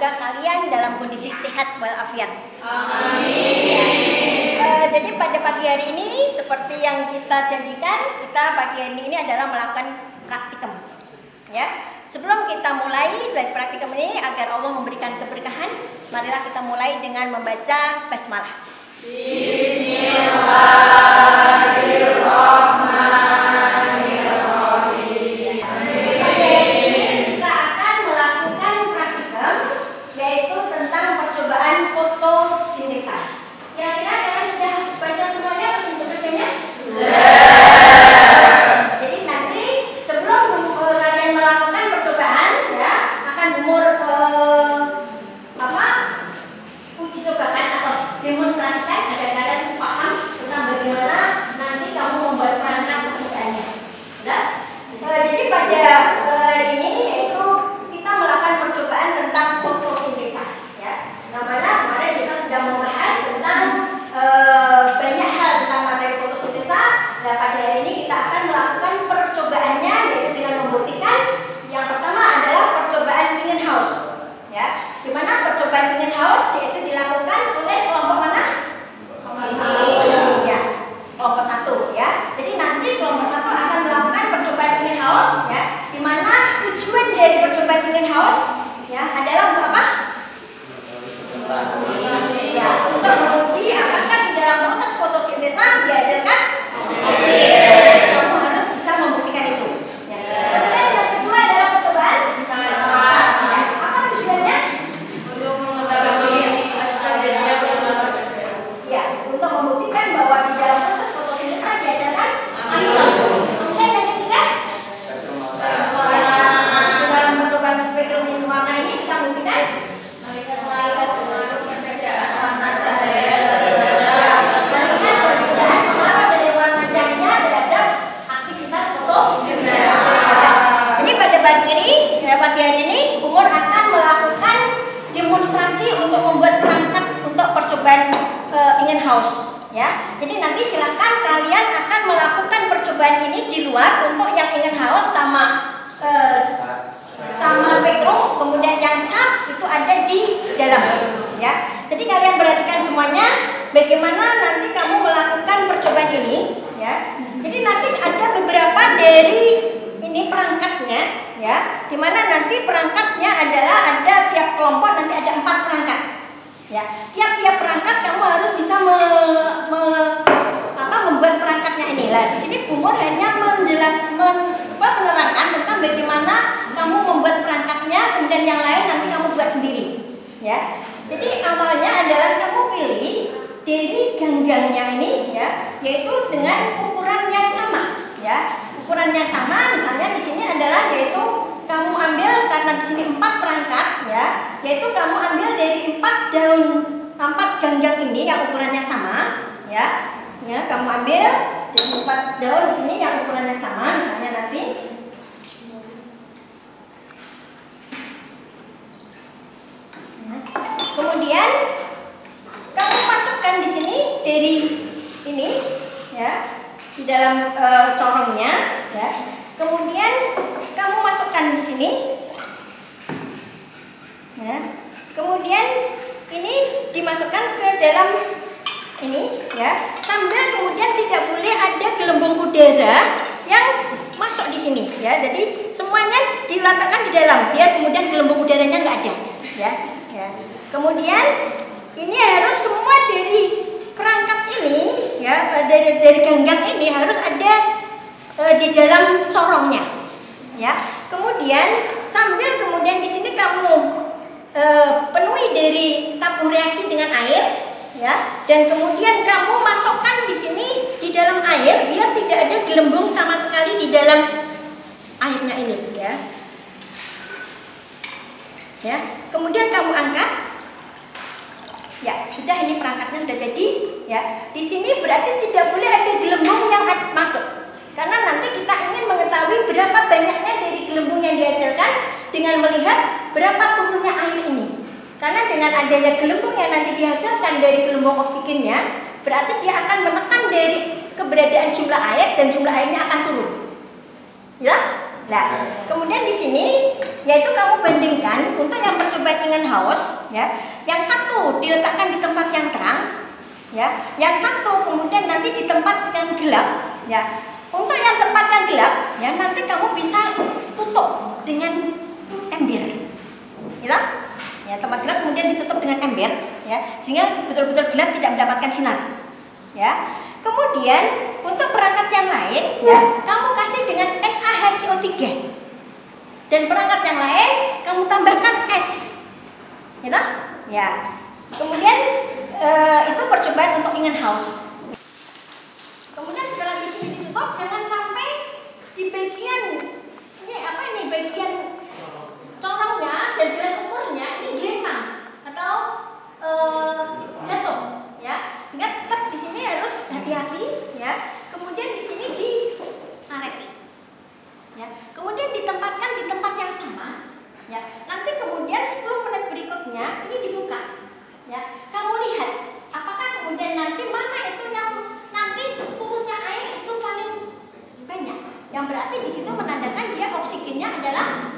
semoga kalian dalam kondisi sehat walafiat. Amin. Jadi pada pagi hari ini seperti yang kita janjikan, kita pagi hari ini adalah melakukan praktikum. Ya, sebelum kita mulai dari praktikum ini agar Allah memberikan keberkahan, marilah kita mulai dengan membaca basmalah. Bismillahirrahmanirrahim. Pada hari ini kita akan melakukan praktikum, yaitu tentang percobaan fotosintesa. Kira-kira kalian sudah baca semuanya atau belum bacanya? Jadi nanti sebelum kalian melakukan percobaan, ya akan umur uji cobakan atau demonstrasikan agar kalian paham tentang bagaimana nanti kamu membuat perangkat percobaannya. Jadi pada hari ini yaitu kita melakukan percobaan tentang fotosintesa. Ya, yang mana kemarin kita sudah membahas tentang banyak hal tentang materi fotosintesa. Nah, pada hari ini kita akan melakukan percobaannya, yaitu dengan membuktikan yang pertama adalah percobaan Ingenhouse. Ya, di mana percobaan Ingenhouse yaitu dilakukan oleh kelompok mana? Ya, kelompok 1 ya. Jadi nanti kelompok 1 akan melakukan percobaan Ingenhouse ya, di mana tujuan dari percobaan Ingenhouse ya adalah untuk apa? Ya, untuk menguji apakah di dalam proses fotosintesa dihasilkan oksigen. Kamu harus bisa membuktikan itu. Ya. Kemudian yang kedua adalah percobaan. Ya. Apa tujuannya? Untuk mengetahui Ya, untuk membuktikan bahwa di dalam proses fotosintesa dihasilkan amino. Kemudian yang ketiga, di dalam percobaan spektrum warna ini kita buktikan pagi hari ini Umur akan melakukan demonstrasi untuk membuat perangkat untuk percobaan Ingenhouse ya. Jadi nanti silakan kalian akan melakukan percobaan ini di luar untuk yang Ingenhouse sama spektrum, kemudian yang SAT itu ada di dalam ya. Jadi kalian perhatikan semuanya bagaimana nanti kamu melakukan percobaan ini ya. Jadi nanti ada beberapa dari ini perangkatnya ya, dimana nanti perangkatnya adalah ada tiap kelompok nanti ada 4 perangkat ya. Tiap-tiap perangkat kamu harus bisa membuat perangkatnya ini lah. Di sini Umur hanya menerangkan tentang bagaimana kamu membuat perangkatnya, kemudian yang lain nanti kamu buat sendiri ya. Jadi awalnya adalah kamu pilih dari ganggangnya ini ya, yaitu dengan ukuran yang sama ya. Ukuran yang sama, misalnya di sini adalah yaitu kamu ambil, karena di sini 4 perangkat ya, yaitu kamu ambil dari 4 ganggang ini yang ukurannya sama ya. Ya, kamu ambil dari 4 daun di sini yang ukurannya sama, misalnya nanti kemudian kamu masukkan di sini dari ini ya, di dalam corongnya ya. Kemudian kamu masukkan di sini ya. Kemudian ini dimasukkan ke dalam ini ya, sambil kemudian tidak boleh ada gelembung udara yang masuk di sini ya. Jadi semuanya diletakkan di dalam biar kemudian gelembung udaranya nggak ada ya. Ya. Kemudian ini harus semua dari perangkat ini ya, dari ganggang ini harus ada di dalam corongnya ya. Kemudian sambil kemudian di sini kamu penuhi dari tabung reaksi dengan air ya, dan kemudian kamu masukkan di sini di dalam air biar tidak ada gelembung sama sekali di dalam airnya ini ya. Ya, kemudian kamu angkat. Ya, sudah, ini perangkatnya sudah jadi ya. Di sini berarti tidak boleh ada gelembung yang masuk. Karena nanti kita ingin mengetahui berapa banyaknya dari gelembung yang dihasilkan dengan melihat berapa turunnya air ini. Karena dengan adanya gelembung yang nanti dihasilkan dari gelembung oksigennya, berarti dia akan menekan dari keberadaan jumlah air dan jumlah airnya akan turun. Ya? Nah, kemudian di sini yaitu kamu bandingkan untuk yang percobaan ingin haus, ya. Yang satu diletakkan di tempat yang terang, ya. Yang satu kemudian nanti di tempat yang gelap, ya. Untuk yang tempat yang gelap, ya nanti kamu bisa tutup dengan ember, ya. Ya, tempat gelap kemudian ditutup dengan ember, ya, sehingga betul-betul gelap tidak mendapatkan sinar, ya. Kemudian untuk perangkat yang lain, ya, kamu kasih dengan NaHCO3, dan perangkat yang lain kamu tambahkan es, gitu, ya. Kemudian itu percobaan untuk ingin haus. Kemudian setelah di sini ditutup, jangan sampai di bagian ini apa ini bagian corongnya dan gelas ukurnya ini gelempang atau jatuh, ya, sehingga tetap di sini harus hati-hati, ya. Kemudian di sini dikareti, ya. Kemudian ditempatkan di tempat yang sama, ya. Nanti kemudian 10 menit berikutnya ini dibuka, ya. Kamu lihat apakah kemudian nanti mana itu yang nanti turunnya air itu paling banyak, yang berarti di situ menandakan dia oksigennya adalah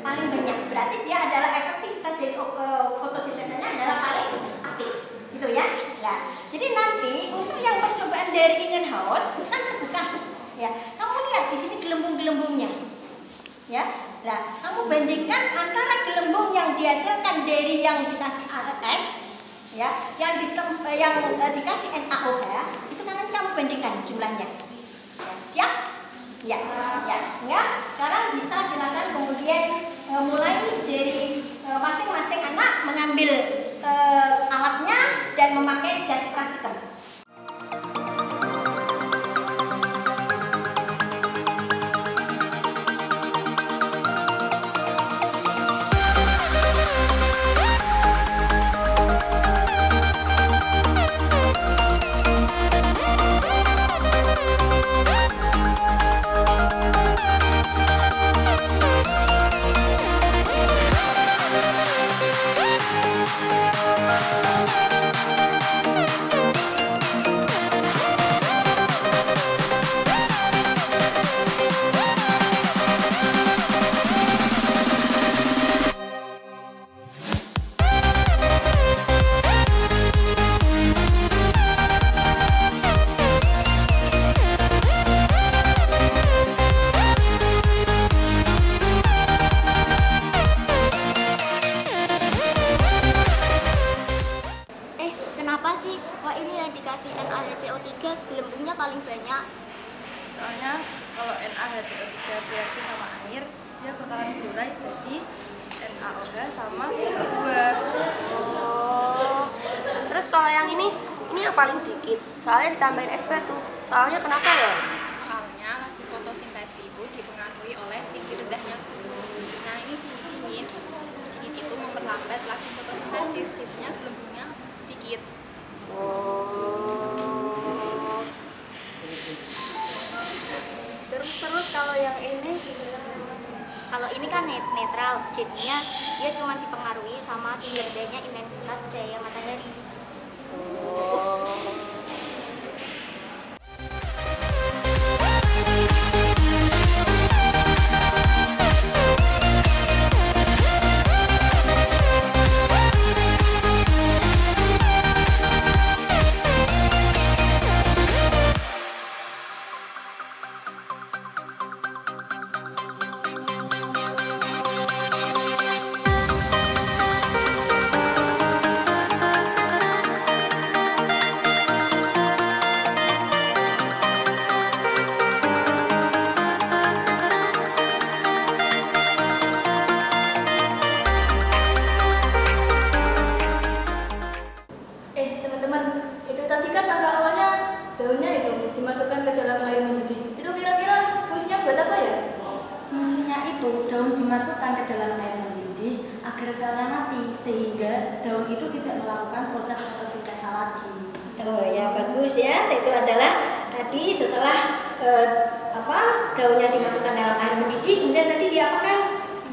paling banyak, berarti dia adalah efektivitas dari fotosintesanya adalah paling aktif, gitu ya. Nah, jadi nanti untuk yang percobaan dari ingin haus kan terbuka, ya. Kamu lihat di sini gelembung-gelembungnya, ya. Nah, kamu bandingkan antara gelembung yang dihasilkan dari yang dikasih ARS, ya, yang dikasih NaOH, itu nanti kamu bandingkan jumlahnya. Ya, siap? Ya, ya. Sehingga sekarang bisa silakan kemudian mulai dari masing-masing anak mengambil alatnya dan memakai jas praktikum. Kenapa sih kok ini yang dikasih NaHCO3 gelembungnya paling banyak? Soalnya kalau NaHCO3 bereaksi sama air, dia bakalan berurai jadi NaOH sama CO2. Oh. Terus kalau yang ini yang paling dikit. Soalnya ditambahin SP tuh. Soalnya kenapa ya? Soalnya laju fotosintesis itu dipengaruhi oleh tinggi rendahnya suhu. Nah, ini suhu dingin itu memperlambat laju fotosintesis, jadinya gelembungnya sedikit. Oh. Terus kalau yang ini kan netral, jadinya dia cuma dipengaruhi sama tinggi rendahnya intensitas cahaya matahari. Oh. daunnya itu dimasukkan ke dalam air mendidih. Itu kira-kira fungsinya buat apa ya? Fungsinya itu daun dimasukkan ke dalam air mendidih agar selnya mati, sehingga daun itu tidak melakukan proses fotosintesa lagi. Oh ya, bagus ya. Itu adalah tadi setelah daunnya dimasukkan dalam air mendidih, kemudian tadi diapakan?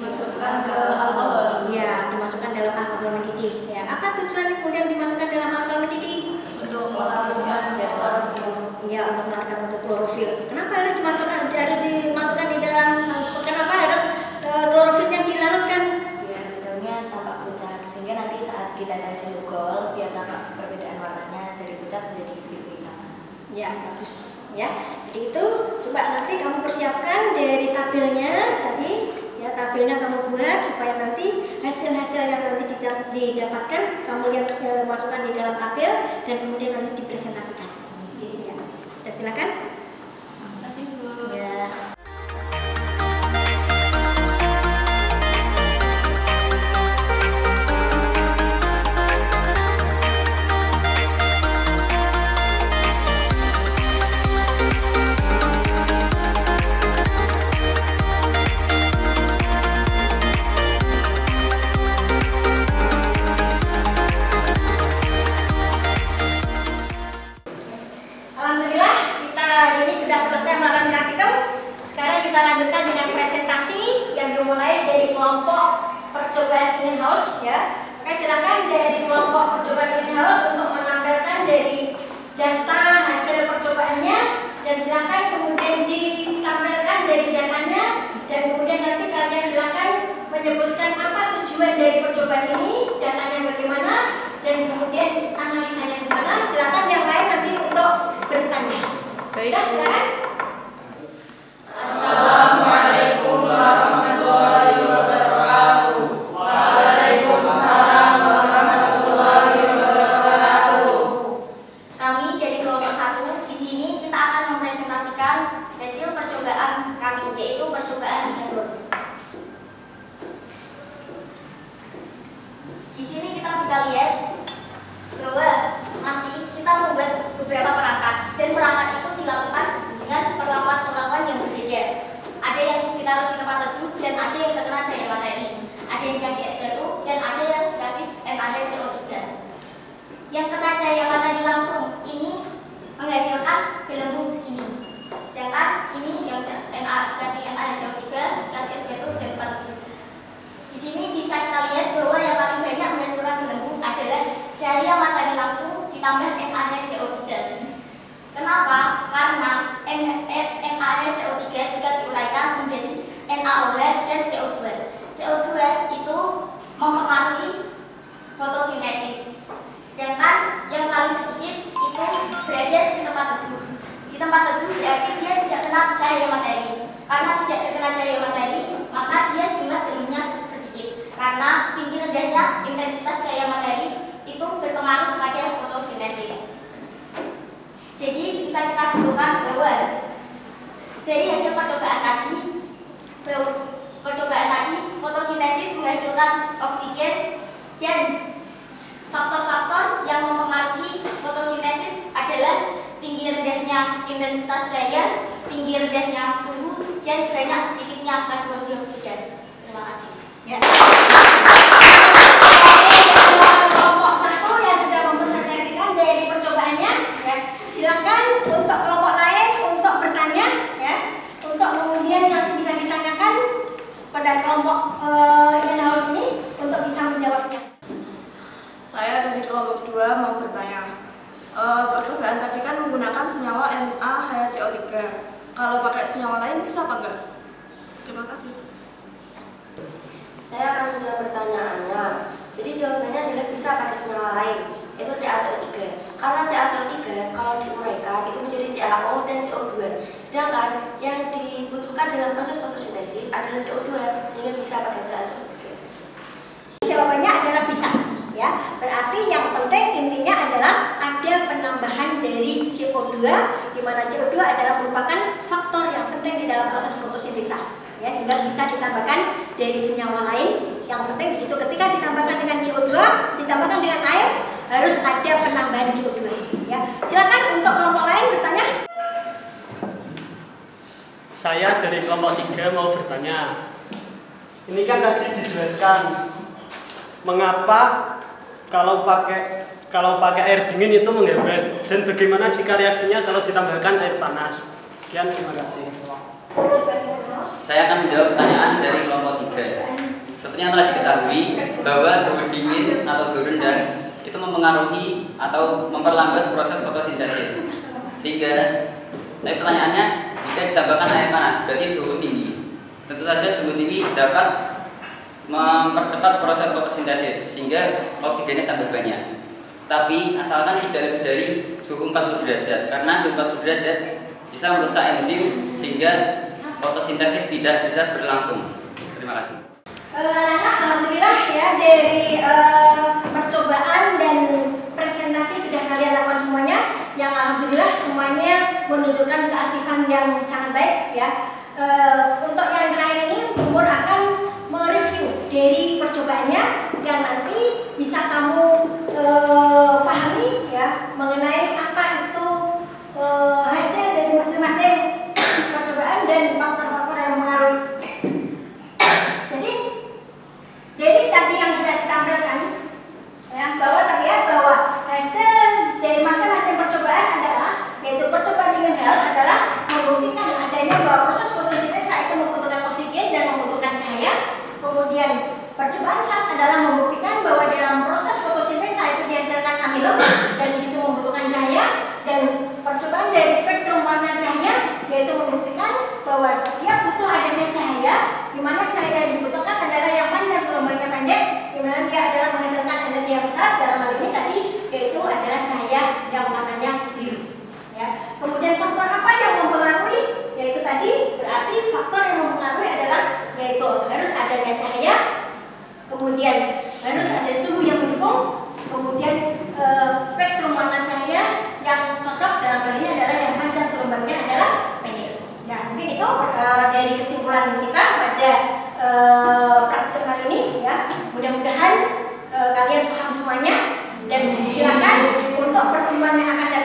Dimasukkan ke alkohol. Iya, dimasukkan dalam alkohol mendidih. Ya, apa tujuan kemudian dimasukkan dalam alkohol mendidih? Untuk melahirkan klorofil. Iya, untuk melahirkan untuk klorofil. Kenapa harus dimasukkan di dalam? Kenapa harus klorofilnya dilarutkan akan bagus ya. Jadi itu coba nanti kamu persiapkan dari tabelnya tadi ya, tabelnya kamu buat supaya nanti hasil-hasil yang nanti didapatkan kamu lihat masukkan di dalam tabel dan kemudian nanti dipresentasikan. Ya, silakan. Terima kasih Bu. Ya. Alhamdulillah kita ini sudah selesai melakukan praktikum. Sekarang kita lanjutkan dengan presentasi yang dimulai dari kelompok percobaan greenhouse ya. Oke, silakan dari kelompok percobaan greenhouse untuk menampilkan dari data hasil percobaannya dan silakan kemudian ditampilkan dari datanya dan kemudian nanti kalian silakan menyebutkan apa tujuan dari percobaan ini, datanya bagaimana dan kemudian analisanya gimana. Silakan yang lain nanti untuk bertanya. Baik. Ya, silakan. Assalamualaikum warahmatullahi wabarakatuh. Waalaikumsalam warahmatullahi wabarakatuh. Kami dari kelompok 1 di sini kita akan mempresentasikan hasil percobaan kami, yaitu percobaan greenhouse. Di sini kita bisa lihat bahwa nanti kita membuat beberapa perangkat dan perangkat itu dilakukan dengan perlakuan-perlakuan yang berbeda. Ada yang ditaruh di tempat teduh dan ada yang terkena cahaya matahari. Ada yang dikasih es batu dan ada yang dikasih NaCO3. Yang kena cahaya matahari langsung ini menghasilkan gelembung segini. Sedangkan ini yang dikasih NaCO3, dikasih es batu dan tempat teduh. Di sini bisa kita lihat bahwa yang paling banyak menghasilkan gelembung adalah cahaya matahari langsung ditambah NaCO3. Kenapa? Karena NaCO3 jika diuraikan menjadi NaOH dan CO2. CO2 itu mempengaruhi fotosintesis. Sedangkan yang paling sedikit itu berada di tempat teduh. Di tempat teduh berarti dia tidak kena cahaya matahari. Karena tidak terkena cahaya matahari, maka dia jumlah gelembungnya sedikit. Karena tinggi rendahnya intensitas cahaya matahari itu berpengaruh pada fotosintesis. Jadi bisa kita simpulkan bahwa dari hasil percobaan tadi, fotosintesis menghasilkan oksigen dan faktor-faktor yang mempengaruhi fotosintesis adalah tinggi rendahnya intensitas cahaya, tinggi rendahnya suhu, dan banyak sedikitnya karbon dioksida. Terima kasih. Ya. Kelompok 1 yang sudah mempresentasikan dari percobaannya ya. Silakan untuk kelompok lain untuk bertanya ya. Untuk kemudian nanti bisa ditanyakan pada kelompok greenhouse ini untuk bisa menjawabnya. Saya dari kelompok 2 mau bertanya. Percobaan tadi kan menggunakan senyawa NaHCO3. Kalau pakai senyawa lain bisa apa enggak? Terima kasih. Saya akan menjawab pertanyaannya. Jadi jawabannya adalah bisa pakai senyawa lain, yaitu CaCO3. Karena CaCO3 kalau diuraikan itu menjadi CaO dan CO2. Sedangkan yang dibutuhkan dalam proses fotosintesis adalah CO2, sehingga bisa pakai CaCO3. Jawabannya adalah bisa ya. Berarti yang penting intinya adalah ada penambahan dari CO2 di mana CO2 adalah merupakan faktor yang penting di dalam proses fotosintesa. Ya, sehingga bisa ditambahkan dari senyawa lain. Yang penting di situ ketika ditambahkan dengan CO2, ditambahkan dengan air, harus ada penambahan CO2. Ya, silakan untuk kelompok lain bertanya. Saya dari kelompok 3 mau bertanya. Ini kan tadi dijelaskan mengapa kalau pakai air dingin itu menghemat dan bagaimana jika reaksinya kalau ditambahkan air panas. Sekian, terima kasih. Saya akan menjawab pertanyaan dari kelompok 3. Seperti yang telah diketahui bahwa suhu dingin atau suhu rendah itu mempengaruhi atau memperlambat proses fotosintesis. Sehingga, tapi pertanyaannya, jika ditambahkan air panas berarti suhu tinggi. Tentu saja suhu tinggi dapat mempercepat proses fotosintesis sehingga oksigennya tambah banyak. tapi asalkan tidak lebih dari suhu 40 derajat, karena suhu 40 derajat bisa merusak enzim sehingga fotosintesis tidak bisa berlangsung. Terima kasih. Anak-anak, alhamdulillah ya, dari percobaan dan presentasi sudah kalian lakukan semuanya, yang alhamdulillah semuanya menunjukkan keaktifan yang sangat baik ya. Untuk yang terakhir ini, Umur akan mereview dari percobaannya yang nanti bisa kamu pahami ya, mengenai apa itu hasil dari masing-masing percobaan dan faktor-faktor yang mempengaruhi. Jadi dari tadi yang sudah ditampilkan ya, bahwa terlihat bahwa hasil dari masing-masing percobaan adalah, yaitu percobaan Ebbinghaus adalah membuktikan adanya bahwa proses fotosintesa itu membutuhkan oksigen dan membutuhkan cahaya. Kemudian percobaan Schacht adalah membuktikan bahwa dalam proses fotosintesa itu dihasilkan amilum dan di situ membutuhkan cahaya. Dan percobaan dari spektrum warna cahaya yaitu membuktikan bahwa dia butuh adanya cahaya, di mana cahaya yang dibutuhkan adalah yang panjang gelombangnya pendek, di mana dia adalah menghasilkan energi yang besar. Dalam hal ini tadi yaitu adalah cahaya yang warnanya biru. Ya. Kemudian faktor apa yang mempengaruhi? Yaitu tadi berarti faktor yang mempengaruhi adalah yaitu harus adanya cahaya, kemudian harus ada suhu yang mendukung, kemudian spektrum warna cahaya yang cocok. Dalam hal ini adalah yang panjang gelombangnya adalah pendek. Nah, mungkin itu dari kesimpulan kita pada praktik kali ini ya. Mudah-mudahan kalian paham semuanya, dan silakan untuk pertemuan yang akan datang